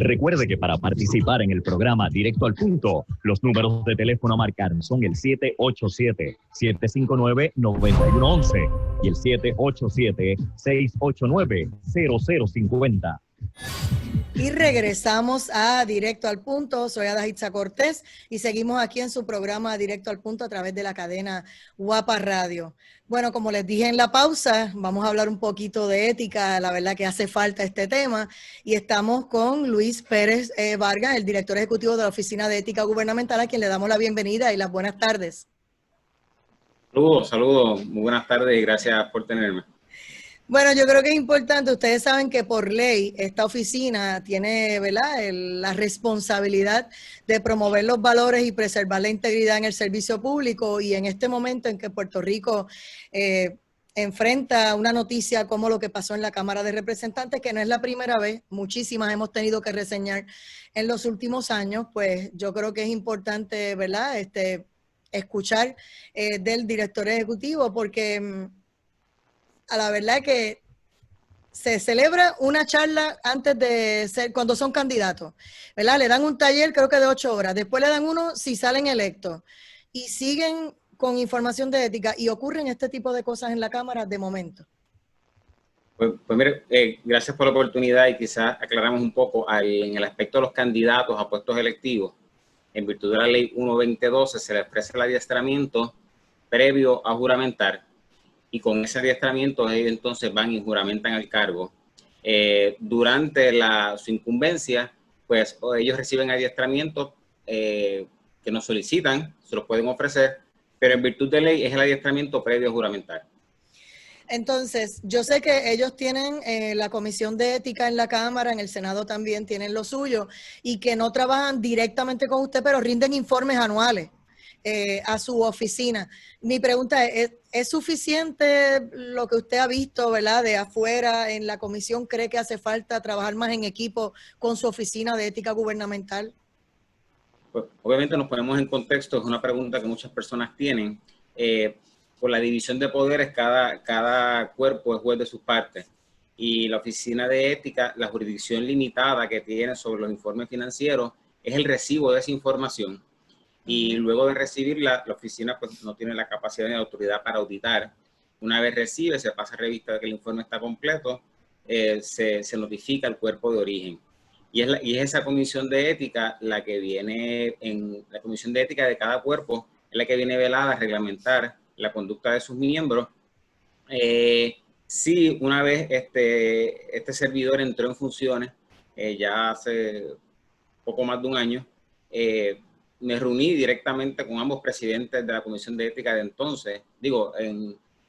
Recuerde que para participar en el programa Directo al Punto, los números de teléfono a marcar son el 787-759-9111 y el 787-689-0050. Y regresamos a Directo al Punto. Soy Adaitza Cortés y seguimos aquí en su programa Directo al Punto a través de la cadena Guapa Radio. Bueno, como les dije en la pausa, vamos a hablar un poquito de ética. La verdad que hace falta este tema. Y estamos con Luis Pérez Vargas, el director ejecutivo de la Oficina de Ética Gubernamental, a quien le damos la bienvenida y las buenas tardes. Saludos. Muy buenas tardes y gracias por tenerme. Bueno, yo creo que es importante, ustedes saben que por ley esta oficina tiene, ¿verdad?, la responsabilidad de promover los valores y preservar la integridad en el servicio público, y en este momento en que Puerto Rico enfrenta una noticia como lo que pasó en la Cámara de Representantes, que no es la primera vez, muchísimas hemos tenido que reseñar en los últimos años, pues yo creo que es importante, ¿verdad?, escuchar del director ejecutivo, porque a la verdad que se celebra una charla antes de ser, cuando son candidatos, ¿verdad? Le dan un taller creo que de 8 horas, después le dan uno si salen electos y siguen con información de ética y ocurren este tipo de cosas en la Cámara de momento. Pues mire, gracias por la oportunidad y quizás aclaramos un poco en el aspecto de los candidatos a puestos electivos. En virtud de la ley 1-2012 se les ofrece el adiestramiento previo a juramentar. Y con ese adiestramiento ellos entonces van y juramentan al cargo. Durante su incumbencia, pues ellos reciben adiestramientos que nos solicitan, se los pueden ofrecer, pero en virtud de ley es el adiestramiento previo a juramentar. Entonces, yo sé que ellos tienen la Comisión de Ética en la Cámara, en el Senado también tienen lo suyo, y que no trabajan directamente con usted, pero rinden informes anuales a su oficina. Mi pregunta ¿es suficiente lo que usted ha visto, ¿verdad?, de afuera en la comisión? ¿Cree que hace falta trabajar más en equipo con su Oficina de Ética Gubernamental? Pues, obviamente nos ponemos en contexto, es una pregunta que muchas personas tienen. Por la división de poderes, cada cuerpo es juez de sus partes. Y la Oficina de Ética, la jurisdicción limitada que tiene sobre los informes financieros, es el recibo de esa información. Y luego de recibirla, la oficina pues no tiene la capacidad ni la autoridad para auditar. Una vez recibe, se pasa revista de que el informe está completo, se notifica al cuerpo de origen. Y es esa comisión de ética la que viene, en la comisión de ética de cada cuerpo, es la que viene velada a reglamentar la conducta de sus miembros. Sí, una vez este servidor entró en funciones, ya hace poco más de un año, me reuní directamente con ambos presidentes de la Comisión de Ética de entonces.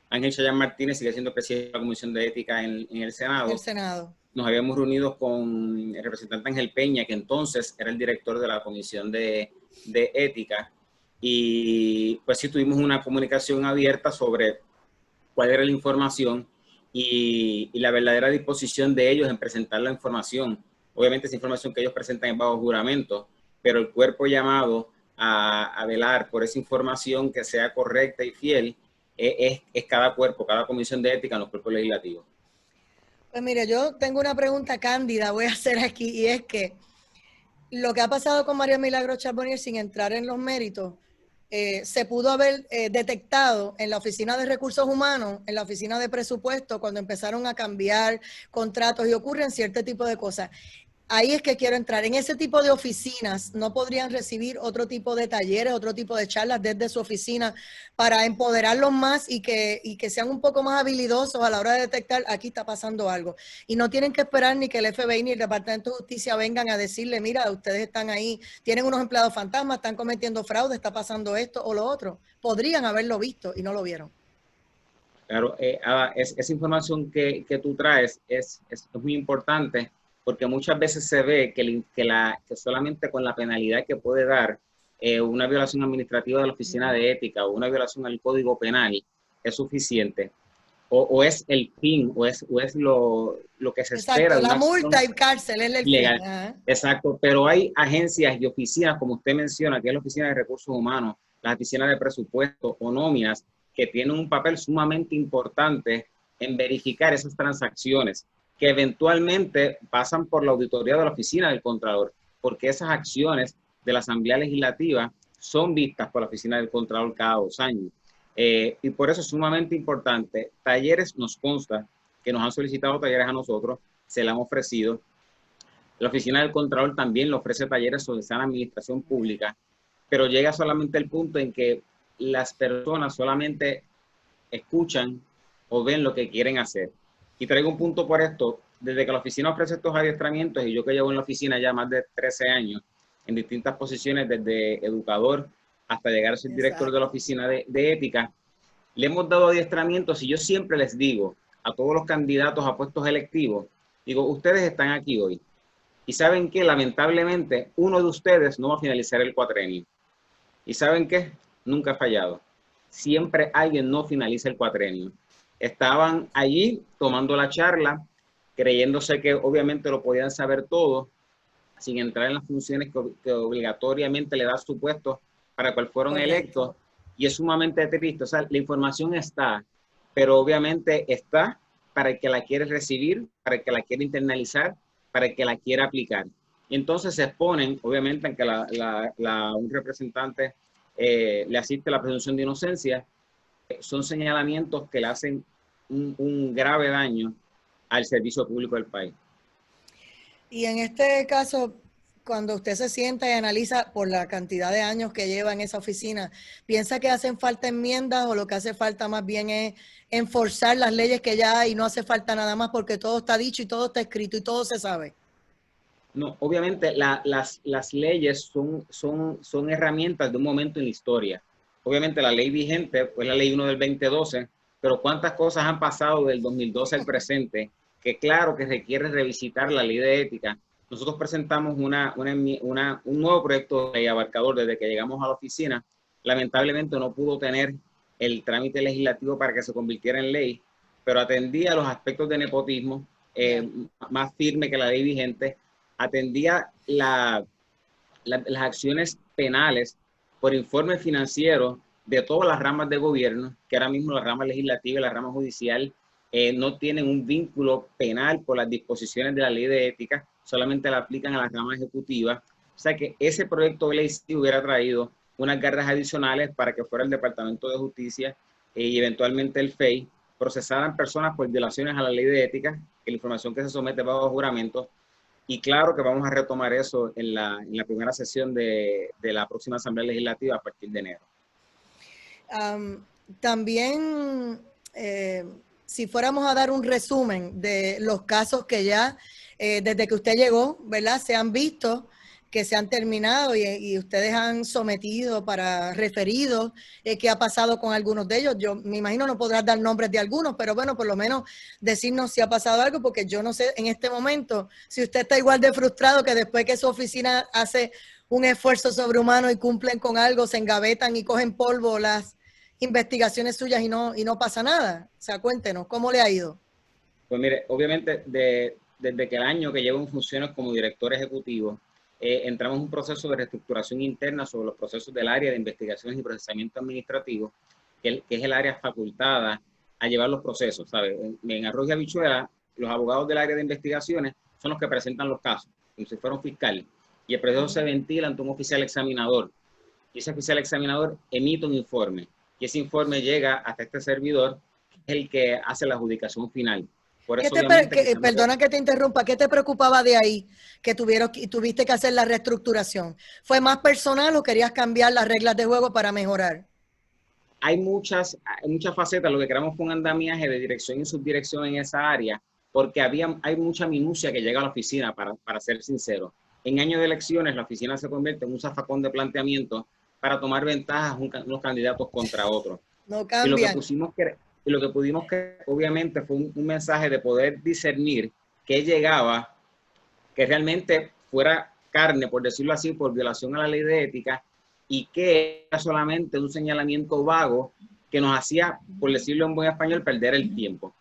Ángel Chayán Martínez sigue siendo presidente de la Comisión de Ética en el Senado. El Senado. Nos habíamos reunido con el representante Ángel Peña, que entonces era el director de la Comisión de Ética. Y pues sí tuvimos una comunicación abierta sobre cuál era la información y la verdadera disposición de ellos en presentar la información. Obviamente esa información que ellos presentan es bajo juramento, pero el cuerpo llamado a velar por esa información que sea correcta y fiel es cada cuerpo, cada comisión de ética en los cuerpos legislativos. Pues mire, yo tengo una pregunta cándida, voy a hacer aquí, y es que lo que ha pasado con María Milagros Charbonnier, sin entrar en los méritos, se pudo haber detectado en la Oficina de Recursos Humanos, en la Oficina de Presupuesto, cuando empezaron a cambiar contratos y ocurren cierto tipo de cosas. Ahí es que quiero entrar. En ese tipo de oficinas, ¿no podrían recibir otro tipo de talleres, otro tipo de charlas desde su oficina para empoderarlos más y que sean un poco más habilidosos a la hora de detectar aquí está pasando algo? Y no tienen que esperar ni que el FBI ni el Departamento de Justicia vengan a decirle, mira, ustedes están ahí, tienen unos empleados fantasmas, están cometiendo fraude, está pasando esto o lo otro. Podrían haberlo visto y no lo vieron. Claro, esa información que tú traes es muy importante, porque muchas veces se ve que solamente con la penalidad que puede dar una violación administrativa de la Oficina de Ética o una violación al Código Penal es suficiente. O es el fin, o es lo que se espera. Exacto, la multa y cárcel es el legal. Fin. Exacto, pero hay agencias y oficinas, como usted menciona, que es la Oficina de Recursos Humanos, la Oficina de Presupuesto o nóminas, que tienen un papel sumamente importante en verificar esas transacciones. que eventualmente pasan por la auditoría de la Oficina del Contralor, porque esas acciones de la Asamblea Legislativa son vistas por la Oficina del Contralor cada 2 años. Y por eso es sumamente importante. Talleres nos consta que nos han solicitado talleres a nosotros, se le han ofrecido. La Oficina del Contralor también le ofrece talleres sobre sana administración pública, pero llega solamente el punto en que las personas solamente escuchan o ven lo que quieren hacer. Y traigo un punto por esto. Desde que la oficina ofrece estos adiestramientos, y yo que llevo en la oficina ya más de 13 años, en distintas posiciones, desde educador hasta llegar a ser director de la oficina de ética, le hemos dado adiestramientos y yo siempre les digo a todos los candidatos a puestos electivos, digo, ustedes están aquí hoy y saben que lamentablemente uno de ustedes no va a finalizar el cuatrenio. ¿Y saben qué? Nunca ha fallado. Siempre alguien no finaliza el cuatrenio. Estaban allí tomando la charla, creyéndose que obviamente lo podían saber todo, sin entrar en las funciones que obligatoriamente le da su puesto para el cual fueron electos. Y es sumamente triste. O sea, la información está, pero obviamente está para el que la quiere recibir, para el que la quiere internalizar, para el que la quiera aplicar. Y entonces se exponen, obviamente, en que un representante le asiste la presunción de inocencia. Son señalamientos que le hacen un grave daño al servicio público del país. Y en este caso, cuando usted se sienta y analiza por la cantidad de años que lleva en esa oficina, ¿piensa que hacen falta enmiendas o lo que hace falta más bien es enforzar las leyes que ya hay y no hace falta nada más porque todo está dicho y todo está escrito y todo se sabe? No, obviamente las leyes son herramientas de un momento en la historia. Obviamente la ley vigente fue la ley 1 del 2012, pero cuántas cosas han pasado del 2012 al presente, que claro que requiere revisitar la ley de ética. Nosotros presentamos un nuevo proyecto de ley abarcador desde que llegamos a la oficina. Lamentablemente no pudo tener el trámite legislativo para que se convirtiera en ley, pero atendía a los aspectos de nepotismo más firme que la ley vigente, atendía las acciones penales por informe financiero de todas las ramas de gobierno, que ahora mismo la rama legislativa y la rama judicial no tienen un vínculo penal por las disposiciones de la ley de ética, solamente la aplican a la rama ejecutiva. O sea que ese proyecto de ley sí hubiera traído unas garras adicionales para que fuera el Departamento de Justicia y eventualmente el FEI procesaran personas por violaciones a la ley de ética, que la información que se somete bajo juramento. Y claro que vamos a retomar eso en la primera sesión de la próxima Asamblea Legislativa a partir de enero. También, si fuéramos a dar un resumen de los casos que ya, desde que usted llegó, ¿verdad?, se han visto, que se han terminado y ustedes han sometido para referidos, ¿qué ha pasado con algunos de ellos? Yo me imagino no podrás dar nombres de algunos, pero bueno, por lo menos decirnos si ha pasado algo, porque yo no sé en este momento si usted está igual de frustrado que después que su oficina hace un esfuerzo sobrehumano y cumplen con algo, se engavetan y cogen polvo las investigaciones suyas y no pasa nada. O sea, cuéntenos, ¿cómo le ha ido? Pues mire, obviamente desde que el año que llevo en funciones como director ejecutivo, entramos en un proceso de reestructuración interna sobre los procesos del área de investigaciones y procesamiento administrativo, que es el área facultada a llevar los procesos, ¿sabe? En Arroz y Habichuela, los abogados del área de investigaciones son los que presentan los casos, como si fuera un fiscal, y el proceso se ventila ante un oficial examinador, y ese oficial examinador emite un informe, y ese informe llega hasta este servidor, que es el que hace la adjudicación final. Por eso, perdona que te interrumpa, ¿qué te preocupaba de ahí que tuviste que hacer la reestructuración? ¿Fue más personal o querías cambiar las reglas de juego para mejorar? Hay muchas facetas. Lo que queramos fue un andamiaje de dirección y subdirección en esa área, porque hay mucha minucia que llega a la oficina, para ser sincero. En años de elecciones, la oficina se convierte en un zafacón de planteamiento para tomar ventajas unos candidatos contra otros. No cambian. Y lo que pudimos que obviamente fue un mensaje de poder discernir qué llegaba, que realmente fuera carne, por decirlo así, por violación a la ley de ética, y que era solamente un señalamiento vago que nos hacía, por decirlo en buen español, perder el tiempo.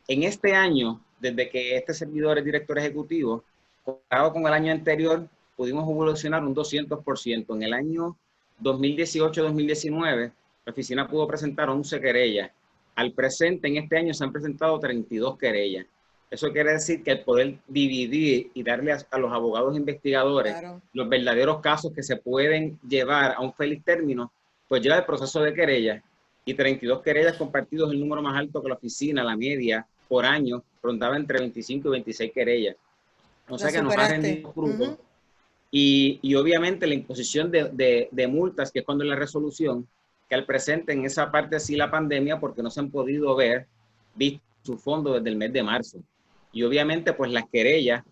En este año, desde que este servidor es director ejecutivo, comparado con el año anterior, pudimos evolucionar un 200%. En el año 2018-2019, la oficina pudo presentar 11 querellas. Al presente, en este año, se han presentado 32 querellas. Eso quiere decir que el poder dividir y darle a los abogados investigadores Claro. los verdaderos casos que se pueden llevar a un feliz término, pues lleva el proceso de querella, y 32 querellas compartidos, el número más alto que la oficina, la media por año, rondaba entre 25 y 26 querellas. O La sea que nos ha superaste. rendido fruto. Y obviamente la imposición de multas, que es cuando es la resolución, que al presente en esa parte sí la pandemia, porque no se han podido ver, visto su fondo desde el mes de marzo. Y obviamente pues las querellas,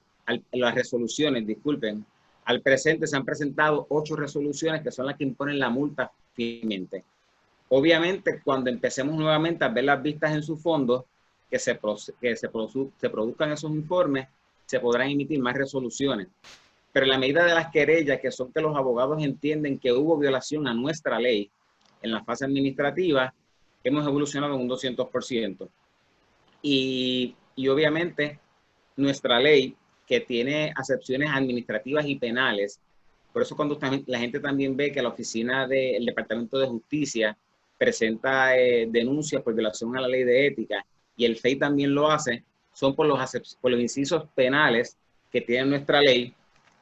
las resoluciones, disculpen, al presente se han presentado 8 resoluciones que son las que imponen la multa finalmente. Obviamente cuando empecemos nuevamente a ver las vistas en su fondo, que se produzcan esos informes, se podrán emitir más resoluciones. Pero en la medida de las querellas, que son que los abogados entienden que hubo violación a nuestra ley en la fase administrativa, hemos evolucionado en un 200%. Y obviamente nuestra ley, que tiene acepciones administrativas y penales, por eso cuando la gente también ve que la oficina del Departamento de Justicia presenta denuncias por violación a la ley de ética, y el FEI también lo hace, son por los incisos penales que tiene nuestra ley,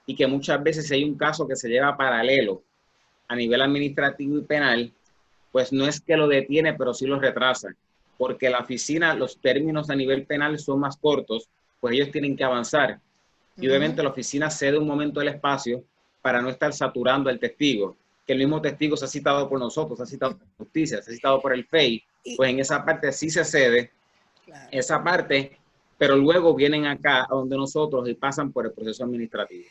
y que muchas veces si hay un caso que se lleva paralelo a nivel administrativo y penal, pues no es que lo detiene, pero sí lo retrasa, porque la oficina, los términos a nivel penal son más cortos, pues ellos tienen que avanzar. Y obviamente la oficina cede un momento del espacio para no estar saturando al testigo, que el mismo testigo se ha citado por nosotros, se ha citado por la justicia, se ha citado por el FEI, pues en esa parte sí se cede, claro, esa parte, pero luego vienen acá a donde nosotros y pasan por el proceso administrativo.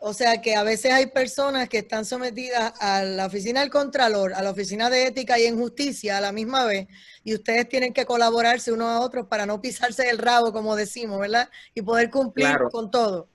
O sea que a veces hay personas que están sometidas a la oficina del Contralor, a la oficina de ética y en justicia a la misma vez, y ustedes tienen que colaborarse unos a otros para no pisarse el rabo, como decimos, ¿verdad? Y poder cumplir, claro, con todo.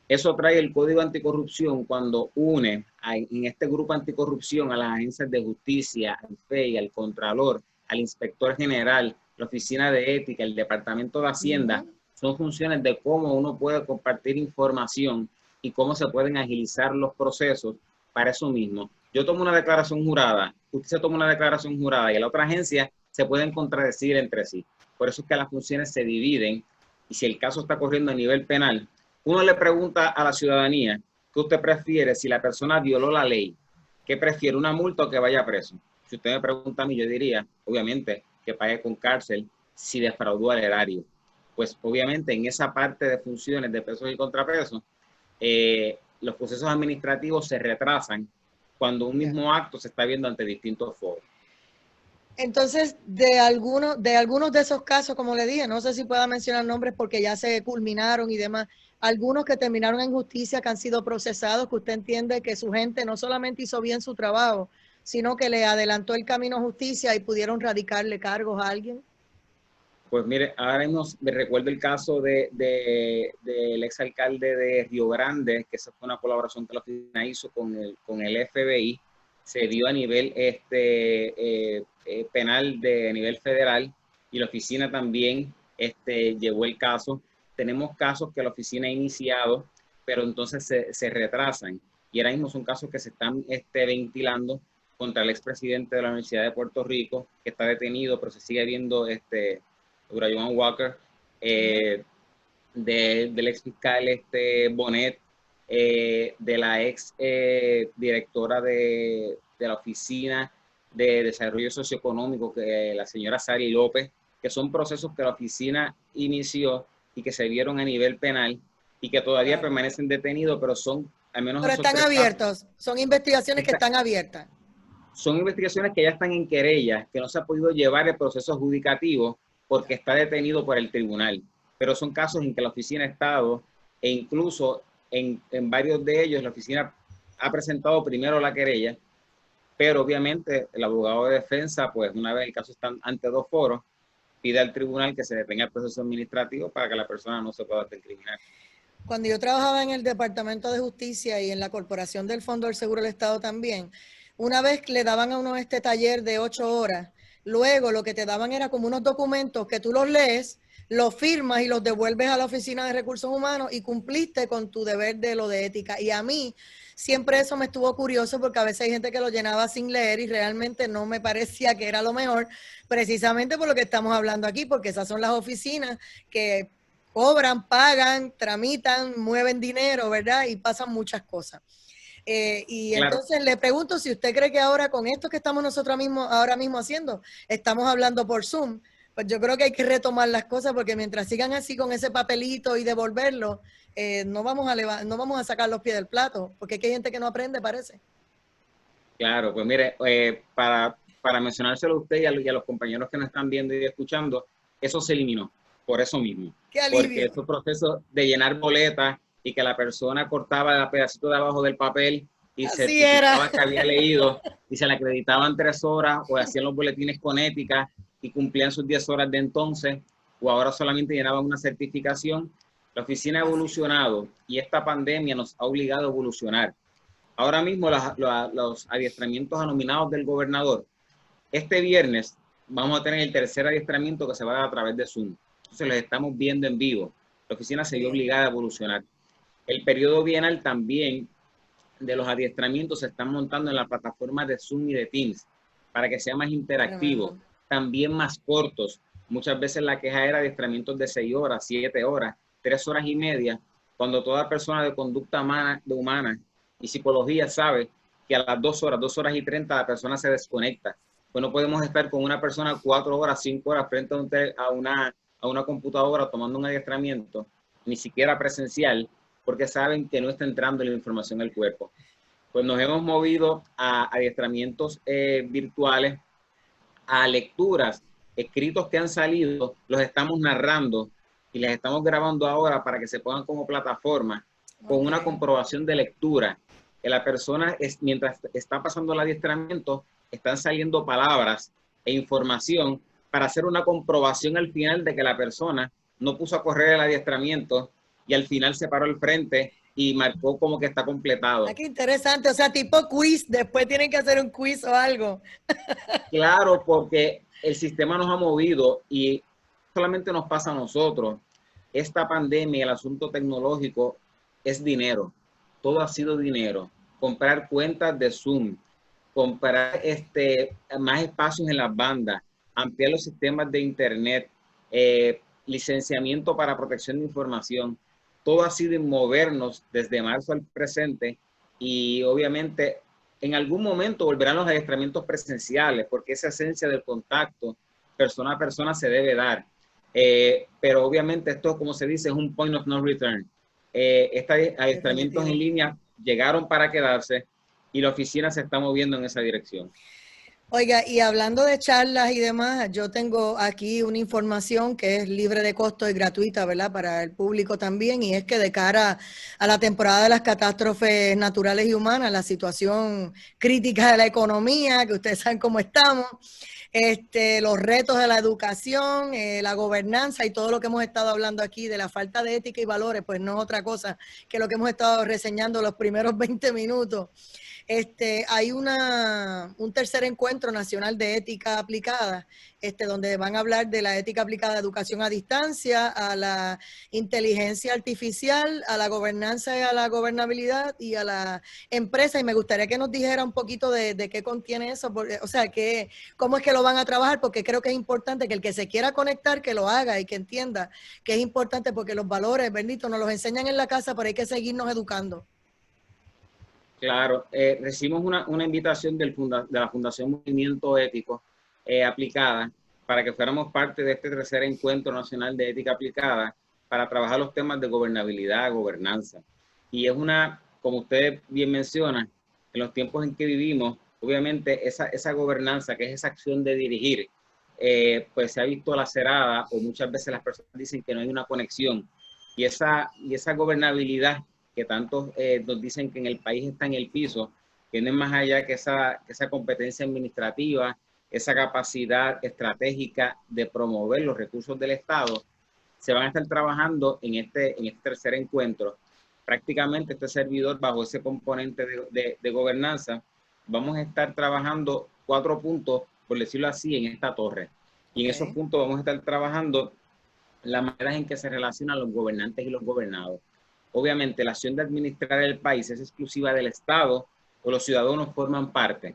Eso trae el Código Anticorrupción cuando une en este grupo anticorrupción a las agencias de justicia, al FEI, al Contralor, al Inspector General, la Oficina de Ética, el Departamento de Hacienda. Son funciones de cómo uno puede compartir información y cómo se pueden agilizar los procesos para eso mismo. Yo tomo una declaración jurada, usted se toma una declaración jurada y la otra agencia se pueden contradecir entre sí. Por eso es que las funciones se dividen, y si el caso está corriendo a nivel penal, uno le pregunta a la ciudadanía, ¿qué usted prefiere si la persona violó la ley? ¿Qué prefiere, una multa o que vaya preso? Si usted me pregunta a mí, yo diría, obviamente, que pague con cárcel si defraudó al erario. Pues obviamente en esa parte de funciones de pesos y contrapesos, los procesos administrativos se retrasan cuando un mismo acto se está viendo ante distintos foros. Entonces, de algunos de esos casos, como le dije, no sé si pueda mencionar nombres porque ya se culminaron y demás, algunos que terminaron en justicia, que han sido procesados, que usted entiende que su gente no solamente hizo bien su trabajo, sino que le adelantó el camino a justicia y pudieron radicarle cargos a alguien. Pues mire, ahora mismo me recuerdo el caso del exalcalde de Río Grande, que esa fue una colaboración que la oficina hizo con el FBI, se dio a nivel penal de nivel federal, y la oficina también llevó el caso. Tenemos casos que la oficina ha iniciado, pero entonces se retrasan, y ahora mismo son casos que se están ventilando contra el expresidente de la Universidad de Puerto Rico, que está detenido, pero se sigue viendo Joan Walker, del ex fiscal Bonet, de la ex directora de la Oficina de Desarrollo Socioeconómico, que la señora Sari López, que son procesos que la oficina inició y que se vieron a nivel penal y que todavía permanecen detenidos, pero son al menos... Pero están abiertos, son investigaciones que están abiertas. Son investigaciones que ya están en querella, que no se ha podido llevar el proceso adjudicativo porque está detenido por el tribunal. Pero son casos en que la oficina ha estado, e incluso en varios de ellos la oficina ha presentado primero la querella, pero obviamente el abogado de defensa, pues una vez el caso está ante 2 foros, pide al tribunal que se detenga el proceso administrativo para que la persona no se pueda incriminar. Cuando yo trabajaba en el Departamento de Justicia y en la Corporación del Fondo del Seguro del Estado también, una vez le daban a uno este taller de 8 horas, luego lo que te daban era como unos documentos que tú los lees, los firmas y los devuelves a la Oficina de Recursos Humanos y cumpliste con tu deber de lo de ética. Y a mí siempre eso me estuvo curioso porque a veces hay gente que lo llenaba sin leer y realmente no me parecía que era lo mejor, precisamente por lo que estamos hablando aquí, porque esas son las oficinas que cobran, pagan, tramitan, mueven dinero, ¿verdad? Y pasan muchas cosas. Y Claro. entonces le pregunto si usted cree que ahora con esto que estamos nosotros ahora mismo haciendo, estamos hablando por Zoom, pues yo creo que hay que retomar las cosas porque mientras sigan así con ese papelito y devolverlo, no vamos a sacar los pies del plato, porque hay gente que no aprende, parece. Claro, pues mire, para mencionárselo a usted y a los compañeros que nos están viendo y escuchando, eso se eliminó, por eso mismo. ¡Qué Porque alivio! estos procesos de llenar boletas y que la persona cortaba el pedacito de abajo del papel y Así era. certificaba que había leído y se le acreditaban 3 horas o hacían los boletines con ética y cumplían sus 10 horas de entonces, o ahora solamente llenaban una certificación. La oficina ha evolucionado y esta pandemia nos ha obligado a evolucionar. Ahora mismo los adiestramientos anominados del gobernador, este viernes vamos a tener el tercer adiestramiento que se va a dar a través de Zoom. Entonces los estamos viendo en vivo. La oficina se vio obligada a evolucionar. El periodo bienal también de los adiestramientos se están montando en la plataforma de Zoom y de Teams para que sea más interactivo, también más cortos. Muchas veces la queja era adiestramientos de 6 horas, 7 horas, 3 horas y media, cuando toda persona de conducta humana y psicología sabe que a las 2 horas, 2 horas y 30 la persona se desconecta. Pues no podemos estar con una persona 4 horas, 5 horas frente a una computadora tomando un adiestramiento, ni siquiera presencial, porque saben que no está entrando la información al cuerpo. Pues nos hemos movido a adiestramientos virtuales, a lecturas, escritos que han salido, los estamos narrando y les estamos grabando ahora para que se pongan como plataforma con una comprobación de lectura, que la persona, mientras está pasando el adiestramiento, están saliendo palabras e información para hacer una comprobación al final de que la persona no puso a correr el adiestramiento y al final se paró al frente y marcó como que está completado. Ah, qué interesante, o sea, tipo quiz, después tienen que hacer un quiz o algo. Claro, porque el sistema nos ha movido y solamente nos pasa a nosotros. Esta pandemia, el asunto tecnológico es dinero. Todo ha sido dinero. Comprar cuentas de Zoom, comprar más espacios en las bandas, ampliar los sistemas de internet, licenciamiento para protección de información. Todo ha sido en movernos desde marzo al presente y obviamente en algún momento volverán los adiestramientos presenciales porque esa esencia del contacto persona a persona se debe dar. Pero obviamente esto, como se dice, es un point of no return. Estos adiestramientos en línea llegaron para quedarse y la oficina se está moviendo en esa dirección. Oiga, y hablando de charlas y demás, yo tengo aquí una información que es libre de costo y gratuita, ¿verdad? Para el público también, y es que de cara a la temporada de las catástrofes naturales y humanas, la situación crítica de la economía, que ustedes saben cómo estamos, los retos de la educación, la gobernanza y todo lo que hemos estado hablando aquí de la falta de ética y valores, pues no es otra cosa que lo que hemos estado reseñando los primeros 20 minutos. Hay un tercer encuentro nacional de ética aplicada, donde van a hablar de la ética aplicada a educación a distancia, a la inteligencia artificial, a la gobernanza y a la gobernabilidad y a la empresa. Y me gustaría que nos dijera un poquito de qué contiene eso, porque, o sea, cómo es que lo van a trabajar, porque creo que es importante que el que se quiera conectar, que lo haga y que entienda que es importante porque los valores, bendito, nos los enseñan en la casa, pero hay que seguirnos educando. Claro, recibimos una invitación de la Fundación Movimiento Ético Aplicada para que fuéramos parte de este tercer encuentro nacional de ética aplicada para trabajar los temas de gobernabilidad, gobernanza. Y es como usted bien menciona, en los tiempos en que vivimos, obviamente esa gobernanza, que es esa acción de dirigir, pues se ha visto lacerada o muchas veces las personas dicen que no hay una conexión. Y esa gobernabilidad que tantos nos dicen que en el país está en el piso, tienen más allá que esa competencia administrativa, esa capacidad estratégica de promover los recursos del Estado, se van a estar trabajando en este tercer encuentro. Prácticamente este servidor, bajo ese componente de gobernanza, vamos a estar trabajando 4 puntos, por decirlo así, en esta torre. Y en esos puntos vamos a estar trabajando las maneras en que se relacionan los gobernantes y los gobernados. Obviamente, la acción de administrar el país es exclusiva del Estado o los ciudadanos forman parte.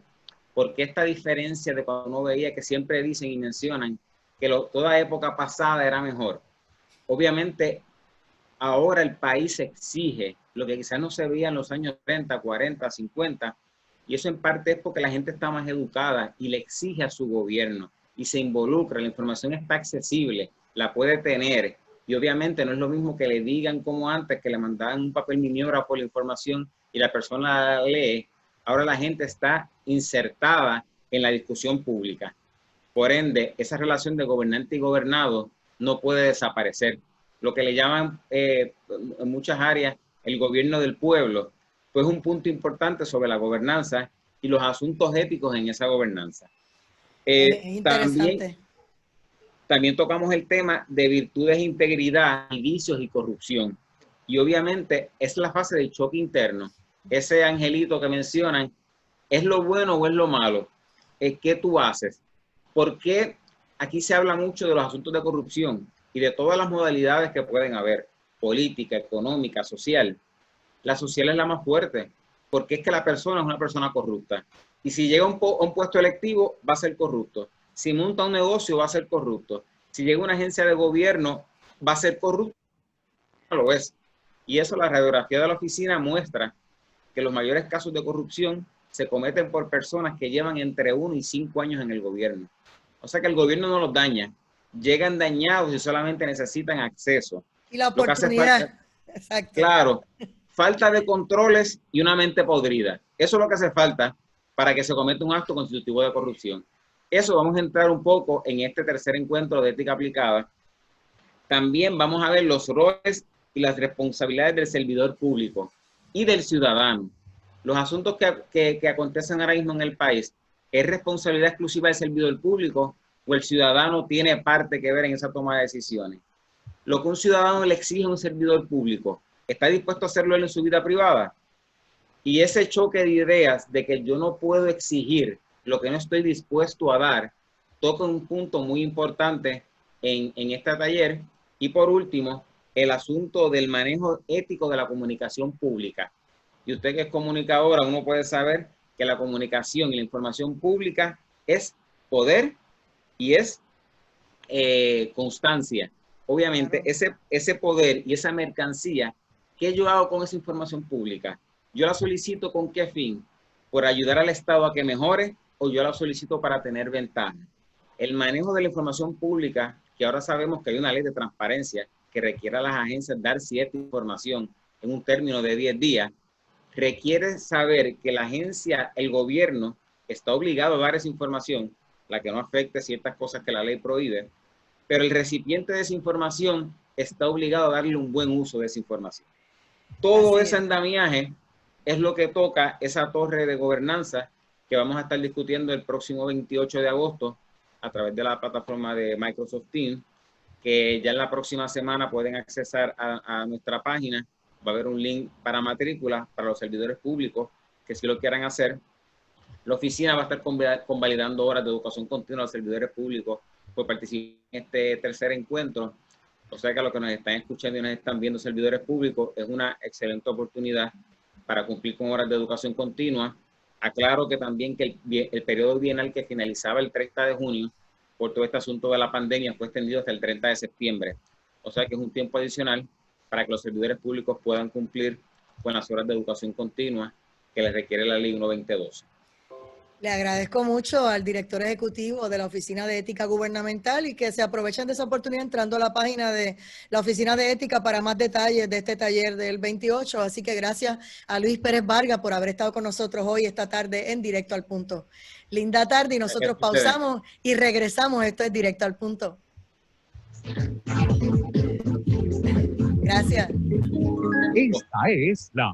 ¿Por qué esta diferencia de cuando uno veía que siempre dicen y mencionan que toda época pasada era mejor? Obviamente, ahora el país exige lo que quizás no se veía en los años 30, 40, 50, y eso en parte es porque la gente está más educada y le exige a su gobierno y se involucra, la información está accesible, la puede tener, y obviamente no es lo mismo que le digan como antes, que le mandaban un papel miniora por la información y la persona la lee. Ahora la gente está insertada en la discusión pública. Por ende, esa relación de gobernante y gobernado no puede desaparecer. Lo que le llaman en muchas áreas el gobierno del pueblo, pues un punto importante sobre la gobernanza y los asuntos éticos en esa gobernanza. Es interesante. También tocamos el tema de virtudes, integridad, vicios y corrupción. Y obviamente es la fase del choque interno. Ese angelito que mencionan, ¿es lo bueno o es lo malo? ¿Qué tú haces? Porque aquí se habla mucho de los asuntos de corrupción y de todas las modalidades que pueden haber, política, económica, social. La social es la más fuerte, porque es que la persona es una persona corrupta. Y si llega a un puesto electivo, va a ser corrupto. Si monta un negocio, va a ser corrupto. Si llega a una agencia de gobierno, va a ser corrupto. No lo es. Y eso, la radiografía de la oficina muestra que los mayores casos de corrupción se cometen por personas que llevan entre 1 y 5 años en el gobierno. O sea que el gobierno no los daña. Llegan dañados y solamente necesitan acceso. Y la oportunidad. Exacto. Claro. Falta de controles y una mente podrida. Eso es lo que hace falta para que se cometa un acto constitutivo de corrupción. Eso vamos a entrar un poco en este tercer encuentro de ética aplicada. También vamos a ver los roles y las responsabilidades del servidor público y del ciudadano. Los asuntos que acontecen ahora mismo en el país, ¿es responsabilidad exclusiva del servidor público o el ciudadano tiene parte que ver en esa toma de decisiones? Lo que un ciudadano le exige a un servidor público, ¿está dispuesto a hacerlo él en su vida privada? Y ese choque de ideas de que yo no puedo exigir lo que no estoy dispuesto a dar, toca un punto muy importante en este taller. Y por último, el asunto del manejo ético de la comunicación pública. Y usted que es comunicadora, uno puede saber que la comunicación y la información pública es poder y es constancia. Obviamente, ese poder y esa mercancía, ¿qué yo hago con esa información pública? ¿Yo la solicito con qué fin? ¿Por ayudar al Estado a que mejore o yo la solicito para tener ventaja? El manejo de la información pública, que ahora sabemos que hay una ley de transparencia que requiere a las agencias dar cierta información en un término de 10 días, requiere saber que la agencia, el gobierno, está obligado a dar esa información, la que no afecte ciertas cosas que la ley prohíbe, pero el recipiente de esa información está obligado a darle un buen uso de esa información. Todo ese andamiaje es lo que toca esa torre de gobernanza que vamos a estar discutiendo el próximo 28 de agosto a través de la plataforma de Microsoft Teams, que ya en la próxima semana pueden accesar a nuestra página. Va a haber un link para matrícula para los servidores públicos que si lo quieran hacer. La oficina va a estar convalidando horas de educación continua a los servidores públicos por participar en este tercer encuentro. O sea que a los que nos están escuchando y nos están viendo servidores públicos, es una excelente oportunidad para cumplir con horas de educación continua. Aclaro que también que el periodo bienal que finalizaba el 30 de junio por todo este asunto de la pandemia fue extendido hasta el 30 de septiembre. O sea que es un tiempo adicional para que los servidores públicos puedan cumplir con las horas de educación continua que les requiere la ley 1-2012. Le agradezco mucho al director ejecutivo de la Oficina de Ética Gubernamental y que se aprovechen de esa oportunidad entrando a la página de la Oficina de Ética para más detalles de este taller del 28. Así que gracias a Luis Pérez Vargas por haber estado con nosotros hoy, esta tarde, en Directo al Punto. Linda tarde y nosotros pausamos y regresamos. Esto es Directo al Punto. Gracias. Esta es la